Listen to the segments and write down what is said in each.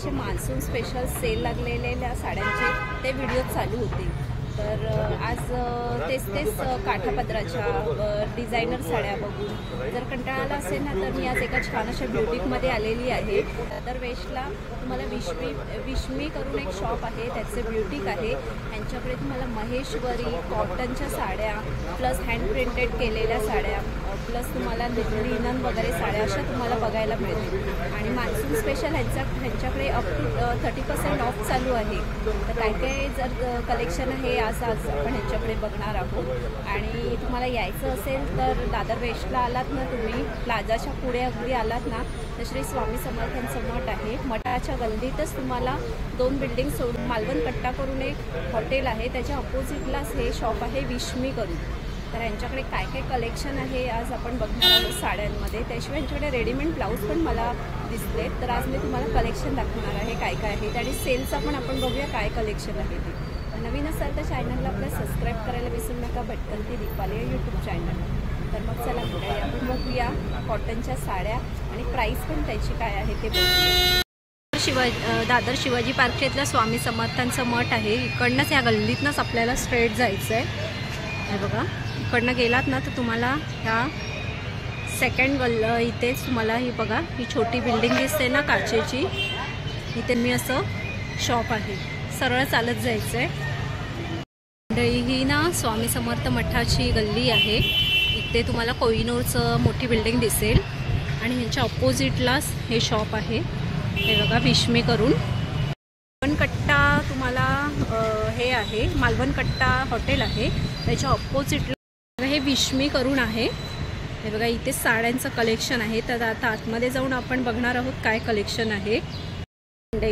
असे monsoon special sale लागलेल्या साड्यांचे ते व्हिडिओ चालू होते। तर आज तेच काठापदराच्या डिझायनर साड्या बघून जर कंटाळा आला असेल ना, तर मी आज एका छान अशा ब्युटिकमध्ये आलेली आहे। दादर वेस्टला तुम्हाला विश्मी करून एक शॉप आहे, त्याचे ब्युटिक आहे। यांच्याकडे तुम्हाला महेश्वरी कॉटनच्या साड्या प्लस हँड प्रिंटेड केलेल्या साड्या प्लस तुम्हाला लिनन वगैरे साड्या अशा तुम्हाला बघायला मिळतील। आणि मान्सून स्पेशल ह्यांच्याकडे अप टू 30% ऑफ चालू आहे। तर काय जर कलेक्शन आहे आज आपण ह्यांच्याकडे बघणार आहोत। आणि तुम्हाला यायचं असेल तर दादर वेस्टला आलात ना, तुम्ही प्लाझाच्या पुढे अगदी आलात ना, तर श्री स्वामी समर्थांचं मठ आहे। मठाच्या गल्लीतच तुम्हाला 2 बिल्डिंग सोडून मालवण कट्टा करून एक हॉटेल आहे, त्याच्या अपोजिटलाच हे शॉप आहे विश्मी करून। तर यांच्याकडे काय काय कलेक्शन आहे आज आपण बघणार आहोत साड्यांमध्ये। त्याशिवाय यांच्याकडे रेडीमेड ब्लाऊज पण मला दिसले। तर आज मी तुम्हाला कलेक्शन दाखवणार आहे काय काय आहे, आणि सेलचा पण आपण बघूया काय कलेक्शन आहे ते। नवीन असाल तर चॅनलला आपलं सबस्क्राईब करायला विसरू नका, भटकन ती दीपाली यूट्यूब चॅनल। तर मग चला मंडळी आपण बघूया कॉटनच्या साड्या आणि प्राईस पण त्याची काय आहे ते बघूया। दादर शिवाजी पार्कच्या स्वामी समर्थांचं मठ आहे, इकडनंच या गल्लीतनंच आपल्याला स्ट्रेट जायचं आहे। हे बघा, इकडनं गेलात ना तर तुम्हाला ह्या सेकंड इथेच तुम्हाला ही बघा ही छोटी बिल्डिंग दिसते ना काचेची, इथे मी असं शॉप आहे, सरळ चालत जायचं आहे। ही ना स्वामी समर्थ मठाची गल्ली आहे, इथे तुम्हाला कोहिनूरचं मोठी बिल्डिंग दिसेल आणि ह्याच्या अपोजिटलाच हे शॉप आहे। हे बघा विश्मी करून मालवण कट्टा तुम्हाला हे आहे, मालवण कट्टा हॉटेल आहे, त्याच्या अपोजिटला हे विश्मी करून आहे। हे बघा इथे साड्यांचं कलेक्शन आहे। तर आता आतमध्ये जाऊन आपण बघणार आहोत काय कलेक्शन आहे।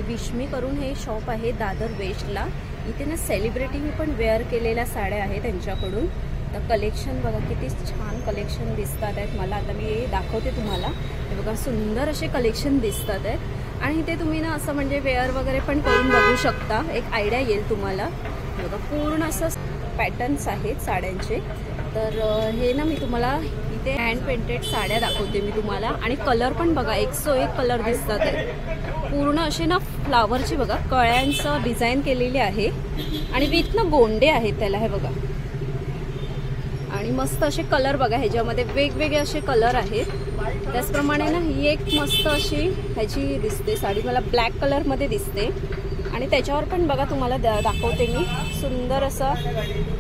विश्मी करून हे शॉप आहे दादर वेस्टला। इथे ना सेलिब्रिटीनी पण वेअर केलेल्या साड्या आहेत त्यांच्याकडून। तर कलेक्शन बघा किती छान कलेक्शन दिसतात आहेत मला। आता मी दाखवते तुम्हाला। हे बघा सुंदर असे कलेक्शन दिसतात आहेत आणि इथे तुम्ही ना असं म्हणजे वेअर वगैरे पण करून बघू शकता, एक आयडिया येईल तुम्हाला। हे बघा पूर्ण असं पॅटर्न्स आहेत साड्यांचे। तर हे ना मी तुम्हाला इथे हँड पेंटेड साड्या दाखवते मी तुम्हाला, आणि कलर पण बघा 101 कलर दिसतात आहेत। पूर्ण असे ना फ्लावरची बघा कळ्यांचं डिझाईन केलेली आहे आणि विथ ना गोंडे आहेत त्याला। हे बघा आणि मस्त असे कलर बघा, ह्याच्यामध्ये वेगवेगळे असे कलर आहेत। त्याचप्रमाणे ना ही एक मस्त अशी ह्याची दिसते साडी, मला ब्लॅक कलरमध्ये दिसते। आणि त्याच्यावर पण बघा तुम्हाला दाखवते मी, सुंदर असं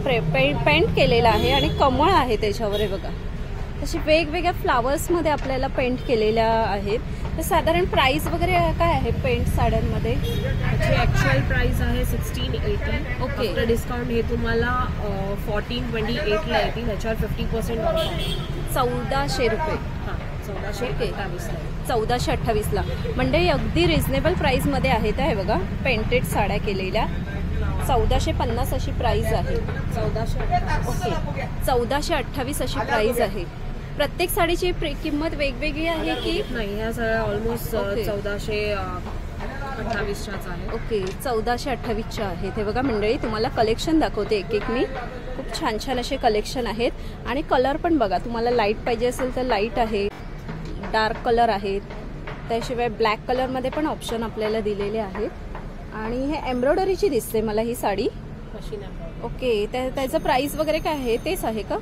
पेंट केलेलं आहे आणि कमळ आहे त्याच्यावर। हे बघा तशी वेगवेगळ्या फ्लावर्समध्ये आपल्याला पेंट केलेल्या आहेत। तर साधारण प्राइस वगैरे काय आहे पेंट साड्यांमध्ये? त्याची ॲक्च्युअल प्राइस आहे 1680। ओके, आफ्टर डिस्काउंट हे तुम्हाला 1428ला येतील, ह्याच्यावर 50% ऑफ आहे। 1400 रुपये। हां 1428ला 1428ला म्हणजे अगदी रिजनेबल प्राईसमध्ये आहेत। हे बघा पेंटेड साड्या केलेल्या 1450 अशी प्राइस आहे। 1428 ओके 1428 अशी प्राइस आहे। प्रत्येक साडीची किंमत वेगवेगळी आहे की नाही? ह्या सगळ्या ऑलमोस्ट 1428च्याच आहे। ओके 1428च्या आहेत। हे बघा मंडळी तुम्हाला कलेक्शन दाखवते एक एक मी, खूप छान छान असे कलेक्शन आहेत। आणि कलर पण बघा, तुम्हाला लाईट पाहिजे असेल तर लाईट आहे, डार्क कलर आहेत, त्याशिवाय ब्लॅक कलरमध्ये पण ऑप्शन आपल्याला दिलेले आहेत। आणि हे एम्ब्रॉयडरीची दिसते मला ही साडी। Machine embroidery. ओके त्याचं प्राइस वगैरे काय आहे तेच आहे का?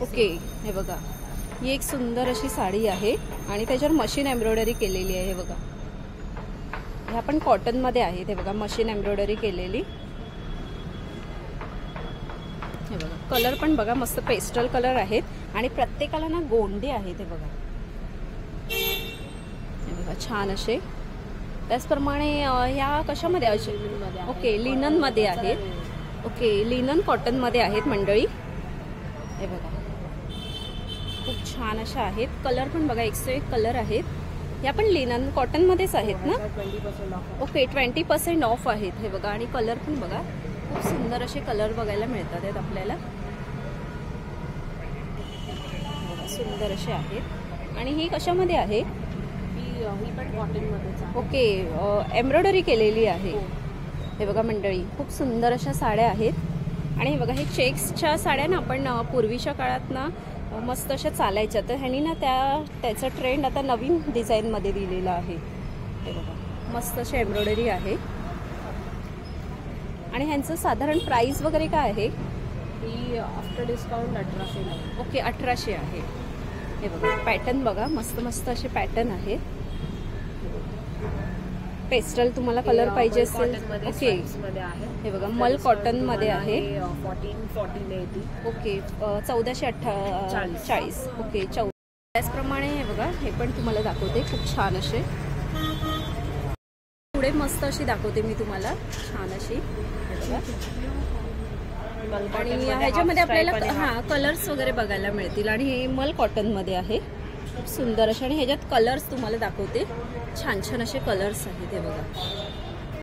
ओके हे बघा ही एक सुंदर अशी साडी आहे आणि त्याच्यावर मशीन एम्ब्रॉयडरी केलेली आहे। हे बघा ह्या पण कॉटनमध्ये आहे। हे बघा मशीन एम्ब्रॉयडरी केलेली। हे बघा कलर पण बघा मस्त पेस्टल कलर आहेत आणि प्रत्येकाला ना गोंडे आहेत। हे बघा छान असे। त्याचप्रमाणे ह्या कशामध्ये असे? ओके लिननमध्ये आहेत। ओके लिनन कॉटनमध्ये आहेत मंडळी। हे बघा खूप छान अशा आहेत, कलर पण बघा 101 कलर आहेत। ह्या पण लिनन कॉटनमध्येच आहेत ना? 20% ऑफ। ओके 20% ऑफ आहेत। हे बघा आणि कलर पण बघा खूप सुंदर असे कलर बघायला मिळतात आहेत आपल्याला, सुंदर असे आहेत। आणि ही कशामध्ये आहे? ही पण कॉटनमध्येच आहे। ओके एम्ब्रॉयडरी केलेली आहे। हे बघा मंडळी खूप सुंदर अशा साड्या आहेत। आणि हे बघा हे चेक्सच्या साड्या ना आपण पूर्वीच्या काळात ना मस्त अशा चालायच्या, तर ह्यांनी ना त्याचा ट्रेंड आता नवीन डिझाईनमध्ये दिलेला आहे। हे बघा मस्त अशी एम्ब्रॉयडरी आहे. आणि ह्यांचं साधारण प्राइस वगैरे काय आहे? ही आफ्टर डिस्काउंट 1800. ओके, 1800 आहे. हे बघा पॅटर्न बघा, मस्त मस्त असे पॅटर्न आहे. पेस्टल तुम्हाला कलर पाहिजे असेल. ओके, हे बघा मल कॉटन मध्ये आहे. 1440 ओके, 1440. ओके, त्याचप्रमाणे हे बघा हे पण तुम्हाला दाखवते, खूप छान असे. पुढे मस्त अशी दाखवते मी तुम्हाला, छान अशी. हे बघा आणि ह्याच्यामध्ये आपल्याला कलर्स वगैरे बघायला मिळतील. आणि हे मल कॉटन मध्ये आहे, खूप सुंदर असे. आणि ह्याच्यात कलर्स तुम्हाला दाखवते, छान छान असे कलर्स आहेत. हे बघा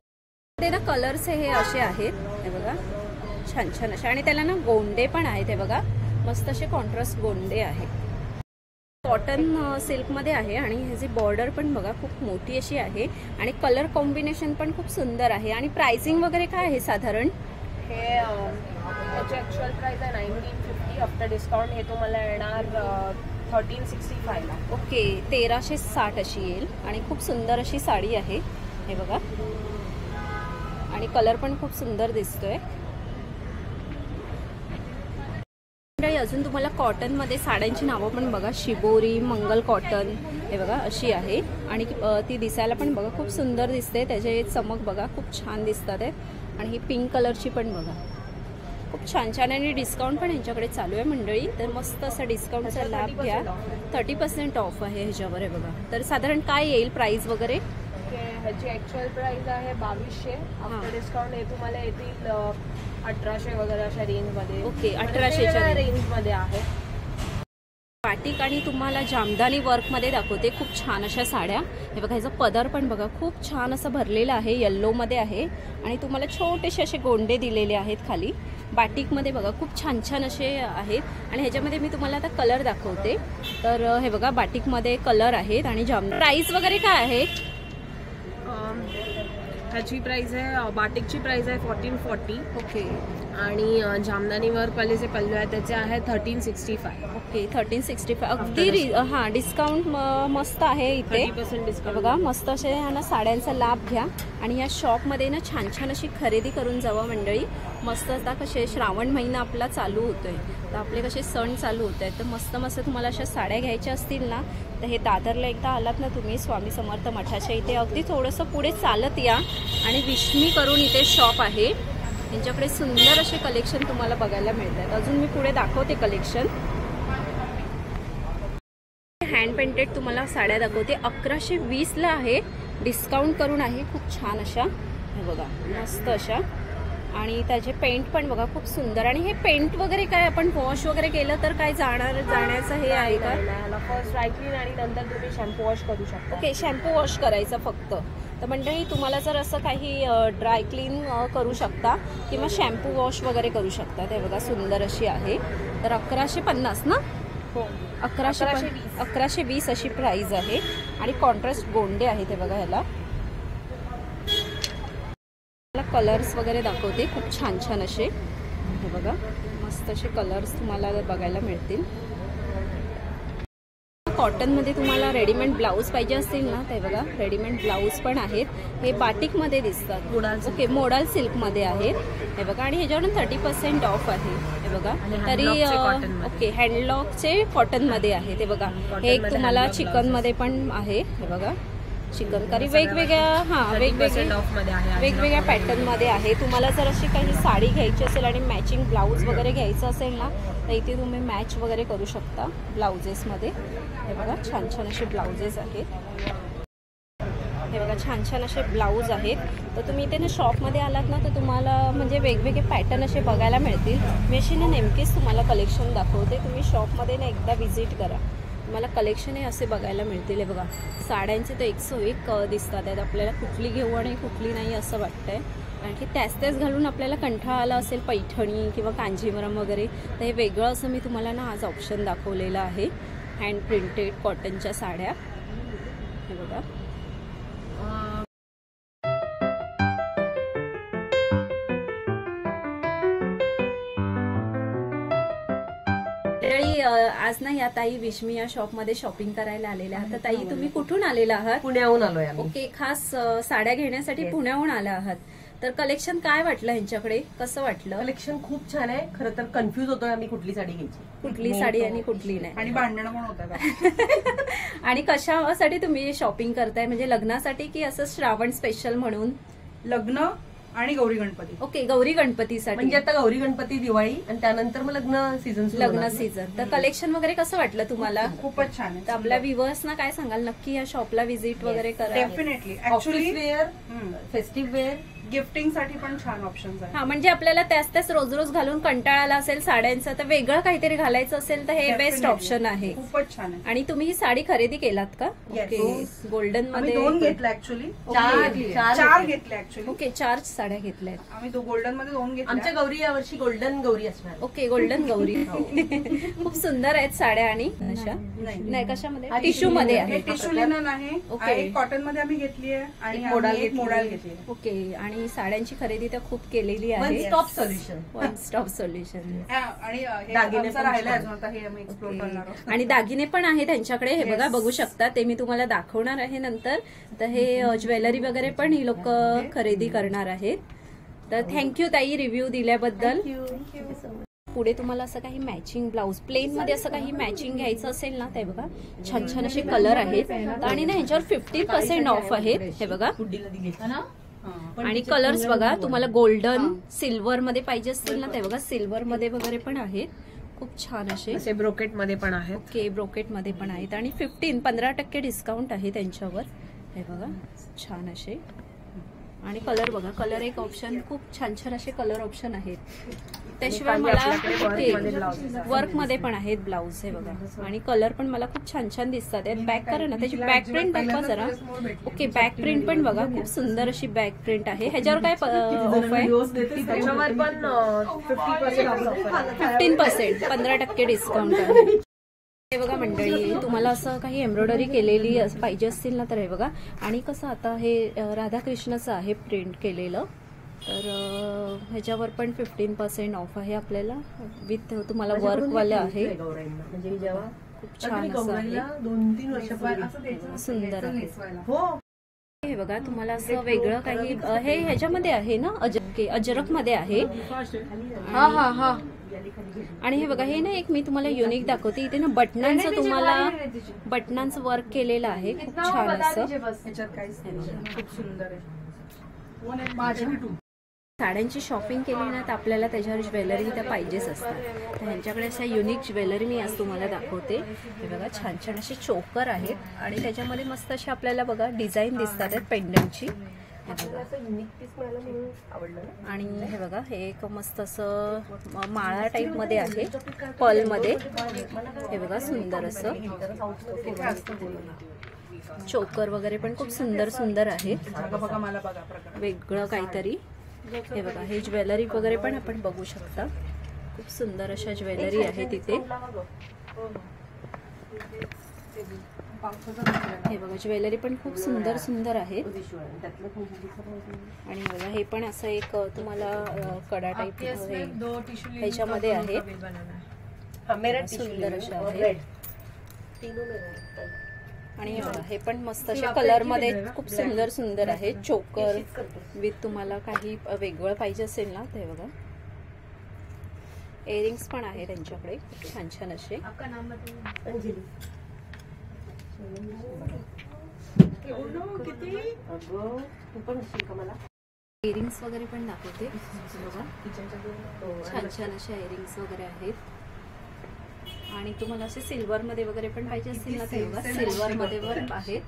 ते ना कलर्स हे असे आहेत. हे बघा छान छान असे. आणि त्याला ना गोंडे पण आहेत. हे बघा मस्त असे कॉन्ट्रास्ट गोंडे आहे. कॉटन सिल्क मध्ये आहे. आणि ह्याची बॉर्डर पण बघा खूप मोठी अशी आहे. आणि कलर कॉम्बिनेशन पण खूप सुंदर आहे. आणि प्राइसिंग वगैरे काय आहे साधारण? हे याची ॲक्च्युअल प्राइस आहे 1950. आफ्टर डिस्काउंट हे तुम्हाला येणार 1365 ला. ओके, 1360 अशी येईल. आणि खूप सुंदर अशी साडी आहे. हे बघा आणि कलर पण खूप सुंदर दिसतोय. अजून तुम्हाला कॉटन मध्ये साड्यांची नावं पण बघा, शिबोरी, मंगल कॉटन, हे बघा अशी आहे. आणि ती दिसायला पण बघा खूप सुंदर दिसते. त्याचे चमक बघा खूप छान दिसतात आहे. आणि ही पिंक कलरची पण बघा खूप छान छान. आणि डिस्काउंट पण यांच्याकडे चालू आहे मंडळी, तर मस्त असा डिस्काउंटचा लाभ घ्या. 30% ऑफ आहे ह्याच्यावर. आहे बघा, तर साधारण काय येईल प्राइस वगैरे? ह्याची ॲक्च्युअल प्राइस आहे 2200. आफ्टर डिस्काउंट हे तुम्हाला येतील 1800 वगैरे अशा रेंजमध्ये. ओके, 1800च्या रेंजमध्ये आहे. बाटिक आणि तुम्हाला जामदानी वर्कमध्ये दाखवते, खूप छान अशा साड्या. हे बघा ह्याचा पदर पण बघा खूप छान असं भरलेलं आहे, येल्लोमध्ये आहे. आणि तुम्हाला छोटेसे असे गोंडे दिलेले आहेत खाली. बाटिकमध्ये बघा खूप छान छान असे आहेत. आणि ह्याच्यामध्ये मी तुम्हाला आता कलर दाखवते. तर हे बघा बाटिकमध्ये कलर आहेत. आणि प्राइस वगैरे काय आहे? ह्याची प्राइस आहे, बाटिकची प्राइस आहे 1440. ओके, आणि जामदानी वर्कवाले जे पल्लू आहे त्याचे आहे 1365. ओके, 1365. अगदी डिस्काउंट मस्त आहे इथे. 30% डिस्काउंट बघा मस्त असे ना साड्यांचा लाभ घ्या. आणि या शॉपमध्ये ना छान छान अशी खरेदी करून जावा मंडळी. मस्त आता कसे श्रावण महिना आपला चालू होतोय, तर आपले कसे सण चालू होत आहेत, तर मस्त मस्त तुम्हाला अशा साड्या घ्यायच्या असतील ना, तर हे दादरला एकदा आलात ना तुम्ही स्वामी समर्थ मठाच्या इथे, अगदी थोडंसं पुढे चालत या. आणि विष्मी करून इथे शॉप आहे. यांच्याकडे सुंदर असे कलेक्शन तुम्हाला बघायला मिळतात. अजून मी पुढे दाखवते कलेक्शन. हँड पेंटेड तुम्हाला साड्या दाखवते, 1120ला आहे, डिस्काउंट करून आहे. खूप छान अशा, हे बघा मस्त अशा. आणि त्याचे पेंट पण बघा खूप सुंदर. आणि हे पेंट वगैरे काय आपण वॉश वगैरे केलं तर काय जाण्याचं हे आहे का? फर्स्ट ड्राय क्लीन आणि नंतर तुम्ही शॅम्पू वॉश करू शकता. ओके, शॅम्पू वॉश करायचा फक्त. तर मंडळी तुम्हाला जर असं काही ड्राय क्लीन करू शकता किंवा शॅम्पू वॉश वगैरे करू शकता. ते बघा सुंदर अशी आहे. तर 1150 ना? हो, 1120 अशी प्राइस आहे. आणि कॉन्ट्रास्ट गोंडे आहे ते बघा. ह्याला कलर्स वगैरे दाखवते, खूप छान छान असे. हे बघा मस्त असे कलर्स तुम्हाला बघायला मिळतील. कॉटनमध्ये तुम्हाला रेडीमेड ब्लाऊज पाहिजे असतील ना, ते बघा रेडीमेड ब्लाऊज पण आहेत. हे बाटिकमध्ये दिसतात. ओके, मोडाल सिल्कमध्ये आहेत. हे बघा. आणि ह्याच्यावरून 30% ऑफ आहे. हे बघा, तरी ओके हँडलॉकचे कॉटनमध्ये आहे. ते बघा, हे एक तुम्हाला चिकनमध्ये पण आहे. हे बघा चिकनकारी वेगवेगळ्या वेगवेगळ्या पॅटर्नमध्ये आहे. तुम्हाला जर अशी काही साडी घ्यायची असेल आणि मॅचिंग ब्लाऊज वगैरे घ्यायचं असेल ना, तर इथे तुम्ही मॅच वगैरे करू शकता ब्लाउजेसमध्ये. हे बघा छान छान असे ब्लाउजेस आहेत. हे बघा छान छान असे ब्लाऊज आहेत. तर तुम्ही इथे ना शॉपमध्ये आलात ना, तर तुम्हाला म्हणजे वेगवेगळे पॅटर्न असे बघायला मिळतील. मी अशी ना नेमकीच तुम्हाला कलेक्शन दाखवते. तुम्ही शॉपमध्ये ना एकदा व्हिजिट करा, मला कलेक्शन हे असे बघायला मिळतील. हे बघा साड्यांचे तर 101 दिसतात आहेत. आपल्याला कुठली घेऊ आणि कुठली नाही असं वाटतंय, कारण की त्याच घालून आपल्याला कंटाळा आला असेल पैठणी किंवा कांजीवरम वगैरे, तर हे वेगळं असं मी तुम्हाला ना आज ऑप्शन दाखवलेलं आहे. हँड प्रिंटेड कॉटनच्या साड्या. हे बघा आज ना या ताई विश्मी या शॉपमध्ये शॉपिंग करायला आलेल्या आहात. तर ताई तुम्ही कुठून आलेला आहात? पुण्याहून आलोय आम्ही. ओके, खास साड्या घेण्यासाठी पुण्याहून आला आहात. तर कलेक्शन काय वाटलं यांच्याकडे, कसं वाटलं? कलेक्शन खूप छान आहे. खरं तर कन्फ्युज होतोय आम्ही कुठली साडी घ्यायची, कुठली साडी आणि कुठली नाही, आणि भांडणं पण होतात. आणि कशासाठी तुम्ही शॉपिंग करताय, म्हणजे लग्नासाठी की असं श्रावण स्पेशल म्हणून? लग्न आणि गौरी गणपती. ओके, गौरी गणपतीसाठी. म्हणजे आता गौरी गणपती, दिवाळी आणि त्यानंतर मग लग्न सीझन. लग्न सीझन. तर कलेक्शन वगैरे कसं वाटलं तुम्हाला? खूपच छान तर आपल्या व्ह्युअर्सना काय सांगाल, नक्की या शॉपला व्हिजिट वगैरे करा. Definitely. Office wear, festive wear, gifting साठी पण छान ऑप्शन्स आहेत. हा, म्हणजे आपल्याला त्याच रोज रोज घालून कंटाळा आला असेल साड्यांचा, तर वेगळं काहीतरी घालायचं असेल तर हे बेस्ट ऑप्शन आहे. खूपच छान आहे. आणि तुम्ही ही साडी खरेदी केलात का? Yes. ओके, गोल्डन आम्ही मध्ये 2 घेतल्या ऍक्च्युली. चार 4 घेतल्या ऍक्च्युली. ओके, 4 साड्या घेतल्यात. आम्ही गोल्डन मध्ये 2 घेतल्या. आमच्या गौरी यावर्षी गोल्डन गौरी असणार. Okay, golden Gauri. खूप सुंदर आहेत साड्या. आणि अशा नाही, कशामध्ये? टिश्यू मध्ये हे आहे. टिश्यू लिनन आहे. ओके. एक कॉटन मध्ये आम्ही घेतली आहे आणि एक मोडाल एक मोडाल घेतली आहे. ओके, आणि साड्यांची खरेदी तर खूप केलेली वन आहे. Stop solution. One stop solution. आणि हे दागिने आमचं पण राहिलं छान. अजून, आता हे आम्ही एक्सप्लोर करणार आहोत. आणि दागिने पण आहे त्यांच्याकडे. हे बघा, बघू शकता. ते मी तुम्हाला दाखवणार आहे नंतर. तर हे ज्वेलरी वगैरे पण ही लोक खरेदी करणार आहेत. तर थँक्यू ताई रिव्ह्यू दिल्याबद्दल. पुढे तुम्हाला असं काही मॅचिंग ब्लाऊज प्लेन मध्ये असं काही मॅचिंग घ्यायचं असेल ना, ते बघा छान छान असे कलर आहेत. आणि ना ह्याच्यावर 50% ऑफ आहेत. हे बघा, आणि कलर्स बघा. तुम्हाला गोल्डन, सिल्वर मध्ये पाहिजे असतील ना, ते बघा सिल्वर मध्ये वगैरे पण आहेत. खूप छान असे ब्रोकेट मध्ये पण आहेत. ओके, ब्रोकेट मध्ये पण आहेत. आणि 15% डिस्काउंट आहे त्यांच्यावर. हे बघा छान असे. आणि कलर बघा, कलर एक ऑप्शन, खूप छान छान असे कलर ऑप्शन आहेत. त्याशिवाय मला वर्क मध्ये पण आहेत ब्लाऊज. हे बघा, आणि कलर पण मला खूप छान छान दिसतात. बॅक करा ना, त्याची बॅक प्रिंट दाखवा जरा. ओके, बॅक प्रिंट पण बघा, खूप सुंदर अशी बॅक प्रिंट आहे. ह्याच्यावर काय ऑफ आहे? त्याच्यावर पण 15%, 15% डिस्काउंट आहे. हे बघा मंडळी, तुम्हाला असं काही एम्ब्रॉयडरी केलेली पाहिजे असतील ना, तर हे बघा. आणि कसं आता हे राधाकृष्णाचं आहे प्रिंट केलेलं. तर ह्याच्यावर पण 15% ऑफ आहे आपल्याला. विथ तुम्हाला वर्कवालं आहे. म्हणजे जेव्हा खूप छान असं आहे, 2-3 वर्षापूर्वी सुंदर आहे. हो. हे बघा, तुम्हाला असं वेगळं काही हे ह्याच्यामध्ये आहे ना, अजरक मध्ये आहे. आणि हे बघा, हे ना एक मी तुम्हाला युनिक दाखवते. इथे ना बटनांचं तुम्हाला बटनांचं वर्क केलेलं आहे. खूप छान असं. खूप सुंदर आहे. साड्यांची शॉपिंग केली ना, तर आपल्याला त्याच्यावर ज्वेलरी तर पाहिजेच असतात. तर ह्यांच्याकडे अशा युनिक ज्वेलरी मी आज तुम्हाला दाखवते. हे बघा, छान छान असे चोकर आहेत. आणि त्याच्यामध्ये मस्त अशी आपल्याला बघा डिझाईन दिसतात आहेत पेंडंटची. आणि हे बघा, हे एक मस्त असं माळा टाईप मध्ये आहे, पर्ल मध्ये. हे बघा, सुंदर असं चोकर वगैरे पण खूप सुंदर सुंदर आहे, वेगळं काहीतरी. हे बघा, हे ज्वेलरी वगैरे पण आपण बघू शकता. खूप सुंदर अशा ज्वेलरी आहे तिथे. हे बघा, ज्वेलरी पण खूप सुंदर सुंदर आहे. आणि बघा, हे पण असं एक तुम्हाला कडा टाईप ह्याच्यामध्ये आहे, सुंदर अशा आहेत. आणि हे बघा, हे पण मस्त अशा कलर मध्ये खूप सुंदर सुंदर आहे. चोकर विथ तुम्हाला काही वेगळं पाहिजे असेल ना, ते बघा. इयरिंग्स पण आहे त्यांच्याकडे खूप छान छान असे. इयरिंग्स वगैरे पण दाखवते बघा, छान छान अशा इयरिंग्स वगैरे आहेत. आणि तुम्हाला असे सिल्वर मध्ये वगैरे पण पाहिजे असतील ना, ते बघा सिल्वर मध्ये पण आहेत.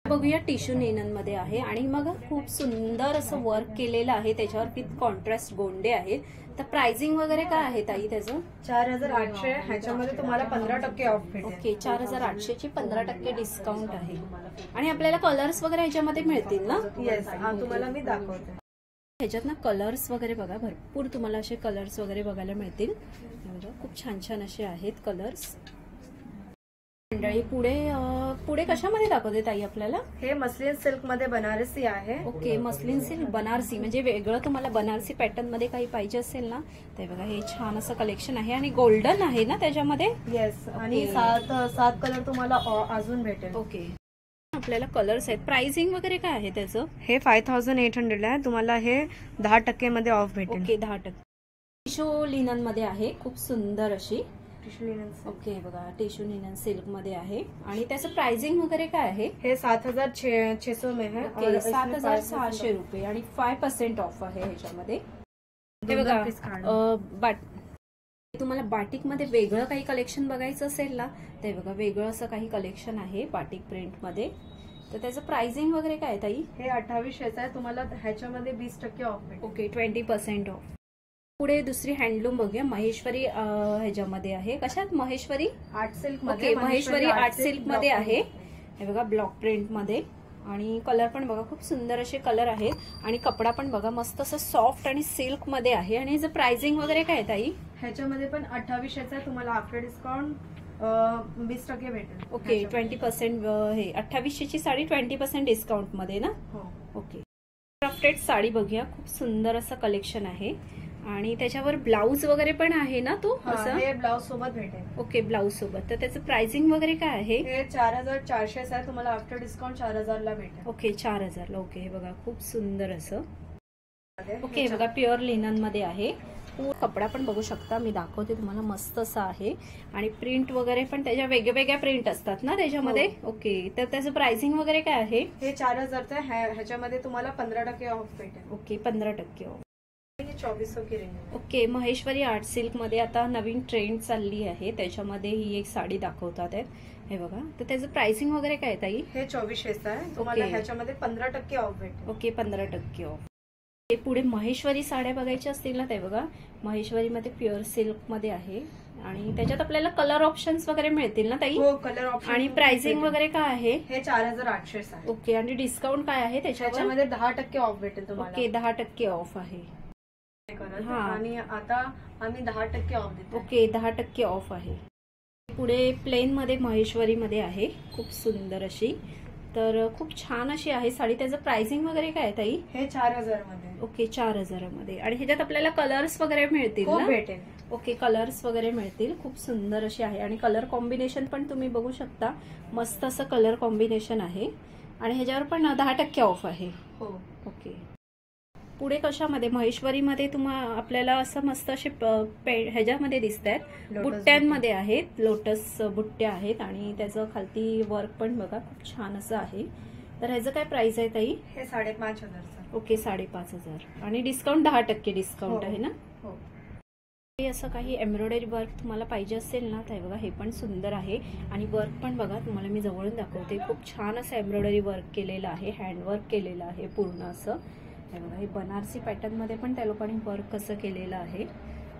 बघूया, टिश्यू नेनन मध्ये आहे. आणि मग खूप सुंदर असं वर्क केलेलं आहे त्याच्यावर, विथ कॉन्ट्रास्ट गोंडे आहे. तर प्राइसिंग वगैरे काय आहे ताई त्याचं? 4800. ह्याच्यामध्ये तुम्हाला 15% ऑफ भेटेल. ओके, 4800 ची 15% डिस्काउंट आहे. आणि आपल्याला कलर्स वगैरे ह्याच्यामध्ये मिळतील ना? येस, हा तुम्हाला मी दाखवते. ह्याच्यात ना कलर्स वगैरे बघा, भरपूर तुम्हाला असे कलर्स वगैरे बघायला मिळतील. खूप छान छान असे आहेत कलर्स. मंडळी पुढे कशामध्ये दाखवते ताई आपल्याला? हे मस्लिन सिल्क मध्ये बनारसी आहे. ओके, मस्लिन सिल्क बनारसी म्हणजे वेगळं तुम्हाला बनारसी पॅटर्न मध्ये काही पाहिजे असेल ना, तर बघा हे छान असं कलेक्शन आहे आणि गोल्डन आहे ना त्याच्यामध्ये. येस, आणि 7 कलर तुम्हाला अजून भेटेल. ओके, आपल्याला कलर्स आहेत. प्राइसिंग वगैरे काय आहे त्याचं? हे 5800 आहे. तुम्हाला हे 10% मध्ये ऑफ भेटेल. ओके, 10%. टिशू लिनन मध्ये आहे, खूप सुंदर अशी. Tissue linen. ओके, बघा टिश्यू लिनन सिल्क मध्ये आहे आणि त्याचं प्राइसिंग वगैरे काय आहे? हे 7600 में है. ओके, 7600 रुपये आणि 5% ऑफ आहे ह्याच्यामध्ये. हे बघा, तुम्हाला बाटिक मध्ये वेगळं काही कलेक्शन बघायचं असेल ना, ते बघा वेगळं असं काही कलेक्शन आहे बाटिक प्रिंट मध्ये. तर त्याचं प्राइसिंग वगैरे काय ताई? हे 2800 आहे. तुम्हाला ह्याच्यामध्ये 20% ऑफ भेटेल. Okay, 20% of. पुढे दुसरी हँडलूम बघूया. महेश्वरी ह्याच्यामध्ये आहे. कशात? महेश्वरी आर्ट सिल्क ओके, मध्ये. महेश्वरी आर्ट सिल्क मध्ये आहे. हे बघा ब्लॉक प्रिंट मध्ये आणि कलर पण बघा खूप सुंदर असे कलर आहेत आणि कपडा पण बघा मस्त असं सॉफ्ट आणि सिल्क मध्ये आहे. आणि ह्याचं प्राइसिंग वगैरे काय ताई? ह्याच्यामध्ये पण 2800 आहे. तुम्हाला आफ्टर डिस्काउंट 20% भेटेल. ओके, 20% हे 2800ची साडी 20% डिस्काउंट मध्ये ना. हो. ओके, क्राफ्टेड साडी बघूया. खूप सुंदर असं कलेक्शन आहे आणि त्याच्यावर ब्लाऊज वगैरे पण आहे ना तो असं? हे ब्लाऊज सोबत भेटेल. ओके, ब्लाऊज सोबत. तर त्याचं प्राइसिंग वगैरे काय आहे? हे 4400 आहे. तुम्हाला आफ्टर डिस्काउंट 4000 ला भेटेल. ओके, 4000 ला. ओके, हे बघा खूप सुंदर असं. ओके, हे बघा प्युअर लिनन मध्ये आहे. कपडा पण बघू शकता, मी दाखवते तुम्हाला. मस्त असा आहे आणि प्रिंट वगैरे पण त्याच्या वेगवेगळ्या प्रिंट असतात ना त्याच्यामध्ये. ओके, तर त्याचं प्राइसिंग वगैरे काय आहे? हे 4000 आहे. ह्याच्यामध्ये तुम्हाला 15% ऑफ भेटेल. Okay, 15% of. 2400 की range. Okay, Maheshwari art silk मध्ये आता नवीन ट्रेंड चालली आहे, त्याच्यामध्ये ही एक साडी दाखवतात आहेत. हे बघा, तर त्याचं प्राइसिंग वगैरे काय ताई? हे 2400 आहे. तुम्हाला ह्याच्यामध्ये 15% ऑफ भेटेल. Okay, 15% of. हे पुढे महेश्वरी साड्या बघायच्या असतील ना, ते बघा महेश्वरी मध्ये प्युअर सिल्क मध्ये आहे आणि त्याच्यात आपल्याला कलर ऑप्शन्स वगैरे मिळतील ना ताई? हो, कलर ऑप्शन. आणि प्राइसिंग वगैरे काय आहे? हे 4800 आहे. ओके, आणि डिस्काउंट काय आहे त्याच्यामध्ये? 10% ऑफ भेटेल तुम्हाला. ओके, 10% ऑफ आहे. हा, आणि आता आम्ही 10% ऑफ देतो. ओके, 10% ऑफ आहे. पुढे प्लेन मध्ये महेश्वरी मध्ये आहे, खूप सुंदर अशी. तर खूप छान अशी आहे साडी. त्याचं प्राइसिंग वगैरे काय ताई? हे 4000 मध्ये. ओके, 4000 मध्ये. आणि ह्याच्यात आपल्याला कलर्स वगैरे मिळतील ना? भेटेल. ओके, कलर्स वगैरे मिळतील. खूप सुंदर अशी आहे आणि कलर कॉम्बिनेशन पण तुम्ही बघू शकता. मस्त असं कलर कॉम्बिनेशन आहे आणि ह्याच्यावर पण 10% ऑफ आहे. हो. ओके, पुढे कशामध्ये? महेश्वरीमध्ये तुम्हाला आपल्याला असं मस्त असे ह्याच्यामध्ये दिसत आहेत, बुट्ट्यांमध्ये आहेत. लोटस बुट्ट्या आहेत आणि त्याचं खालती वर्क पण बघा खूप छान असं आहे. तर ह्याचं काय प्राइस आहे ताई? हे 5500. ओके, 5500 आणि डिस्काउंट 10% डिस्काउंट आहे ना. हो. असं काही एम्ब्रॉयडरी वर्क तुम्हाला पाहिजे असेल ना, तर बघा हे पण सुंदर आहे आणि वर्क पण बघा तुम्हाला मी जवळून दाखवते. खूप छान असं एम्ब्रॉयडरी वर्क केलेलं आहे, हँडवर्क केलेलं आहे पूर्ण असं. हे बघा, हे बनारसी पॅटर्न मध्ये पण त्या लोकांनी वर्क कसं केलेलं आहे.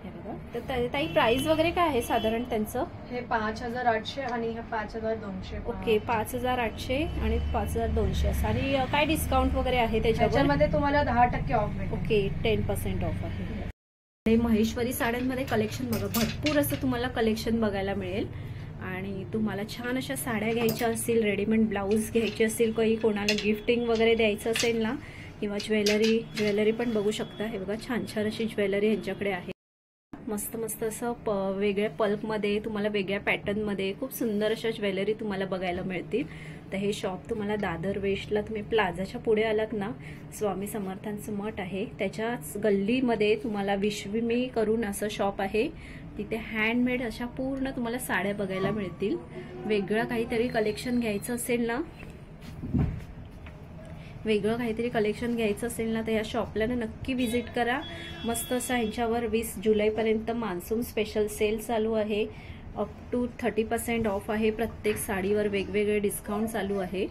हे बघा, तर ताई प्राइस वगैरे काय आहे साधारण त्यांचं? हे 5800 आणि हे 5200. ओके, 5800 आणि 5200 असं. आणि काय डिस्काउंट वगैरे आहे त्याच्यामध्ये? तुम्हाला 10% ऑफ भेटेल. ओके, 10% ऑफ आहे. महेश्वरी साड्यांमध्ये कलेक्शन बघा भरपूर असं तुम्हाला कलेक्शन बघायला मिळेल आणि तुम्हाला छान अशा साड्या घ्यायच्या असतील, रेडीमेड ब्लाऊज घ्यायचे असतील, काही कोणाला गिफ्टिंग वगैरे द्यायचं असेल ना, किंवा ज्वेलरी पण बघू शकता. हे बघा छान छान अशी ज्वेलरी यांच्याकडे आहे. मस्त मस्त असं वेगळ्या पल्पमध्ये तुम्हाला वेगळ्या पॅटर्नमध्ये खूप सुंदर अशा ज्वेलरी तुम्हाला बघायला मिळतील. तर हे शॉप तुम्हाला दादर वेस्टला तुम्ही प्लाझाच्या पुढे आलात ना, स्वामी समर्थांचं मठ आहे त्याच्याच गल्लीमध्ये तुम्हाला विश्वमी करून असं शॉप आहे. तिथे हँडमेड अशा पूर्ण तुम्हाला साड्या बघायला मिळतील. वेगळं काहीतरी कलेक्शन घ्यायचं असेल ना, तर या शॉपला नक्की व्हिजिट करा. मस्त असा ह्यांच्यावर 20 जुलैपर्यंत मान्सून स्पेशल सेल चालू आहे. अप टू 30% ऑफ आहे. प्रत्येक साडीवर वेगवेगळे डिस्काउंट चालू आहे.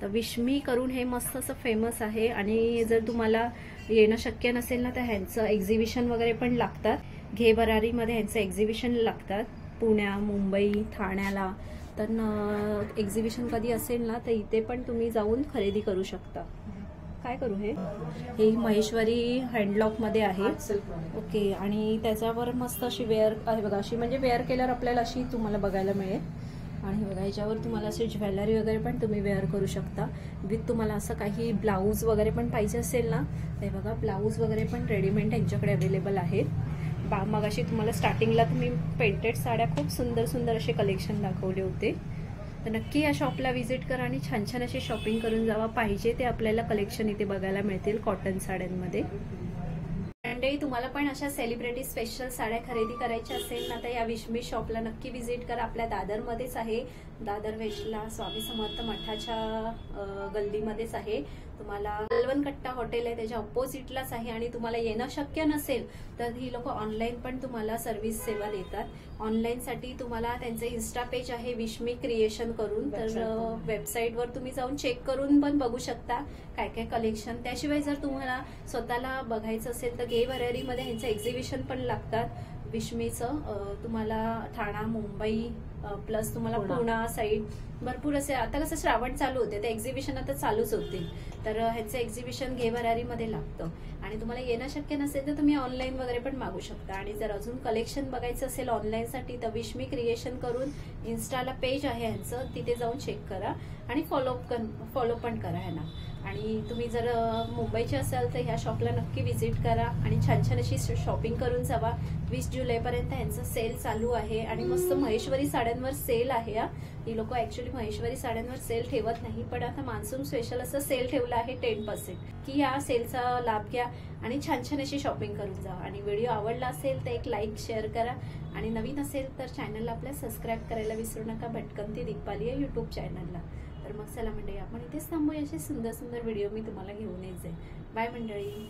तर विश्मी करून हे मस्त असं फेमस आहे आणि जर तुम्हाला येणं शक्य नसेल ना, तर ह्यांचं एक्झिबिशन वगैरे पण लागतात. घे बरारीमध्ये ह्यांचं एक्झिबिशन लागतात पुण्या, मुंबई, ठाण्याला. तर एक्झिबिशन कधी असेल ना, तर इथे पण तुम्ही जाऊन खरेदी करू शकता. काय करू? हे महेश्वरी हँडलॉक मध्ये आहे. ओके, आणि त्याच्यावर मस्त अशी वेअर आहे बघा, अशी म्हणजे वेअर केल्यावर आपल्याला अशी तुम्हाला बघायला मिळेल आणि बघा ह्याच्यावर तुम्हाला असे ज्वेलरी वगैरे पण तुम्ही वेअर करू शकता विथ तुम्हाला असं काही ब्लाऊज वगैरे पण पाहिजे असेल ना, ते बघा ब्लाऊज वगैरे पण रेडीमेड त्यांच्याकडे अवेलेबल आहेत. मगाशी तुम्हाला स्टार्टिंगला तुम्ही पेंटेड साड्या खूप सुंदर सुंदर असे कलेक्शन दाखवले होते. तर नक्की या शॉपला व्हिजिट करा आणि छान छान अशी शॉपिंग करून जावा. पाहिजे ते आपल्याला कलेक्शन इथे बघायला मिळतील कॉटन साड्यांमध्ये. मंडळी, तुम्हाला पण अशा सेलिब्रिटी स्पेशल साड्या खरेदी करायच्या असेल ना, तर या विश्मी शॉपला नक्की व्हिजिट करा. आपल्या दादरमध्येच आहे. दादर वेस्टला स्वामी समर्थ मठाच्या गल्लीमध्येच आहे. तुम्हाला अलवन कट्टा हॉटेल आहे त्याच्या ऑपोजिटलाच आहे. आणि तुम्हाला येणं शक्य नसेल तर ही लोक ऑनलाईन पण तुम्हाला सर्व्हिस सेवा देतात. ऑनलाईनसाठी तुम्हाला त्यांचं इन्स्टा पेज आहे विश्मी क्रिएशन करून, तर वेबसाईटवर तुम्ही जाऊन चेक करून पण बघू शकता काय काय कलेक्शन. त्याशिवाय जर तुम्हाला स्वतःला बघायचं असेल तर गे वरेरीमध्ये ह्यांचं एक्झिबिशन पण लागतात विश्मीचं. तुम्हाला ठाणा, मुंबई प्लस तुम्हाला पुणा साईड भरपूर असे. आता कसं श्रावण चालू होते ते एक्झिबिशन आता चालूच होतील, तर ह्याचं एक्झिबिशन गे वरारीमध्ये लागतं. आणि तुम्हाला येणं शक्य नसेल तर तुम्ही ऑनलाईन वगैरे पण मागू शकता. आणि जर अजून कलेक्शन बघायचं असेल ऑनलाईनसाठी तर विश्मी क्रिएशन करून इन्स्टाला पेज आहे ह्यांचं, तिथे जाऊन चेक करा आणि फॉलो पण करा ह्यांना. आणि तुम्ही जर मुंबईचे असाल तर ह्या शॉपला नक्की व्हिजिट करा आणि छान छान अशी शॉपिंग करून जावा. 20 जुलैपर्यंत यांचं सेल चालू आहे आणि मस्त महेश्वरी साड्यांवर सेल आहे. ही लोक ऍक्च्युली महेश्वरी साड्यांवर सेल ठेवत नाही, पण आता मान्सून स्पेशल असं सेल ठेवलं आहे 10%, की या सेलचा लाभ घ्या आणि छान छान अशी शॉपिंग करून जा. आणि व्हिडिओ आवडला असेल तर एक लाईक शेअर करा आणि नवीन असेल तर चॅनलला आपल्या सबस्क्राईब करायला विसरू नका. भटकंती दिग्पाली या यूट्यूब चॅनलला. तर मग चला मंडळी, आपण इथेच थांबूया. असे सुंदर सुंदर व्हिडिओ मी तुम्हाला घेऊन यायचे. बाय मंडळी.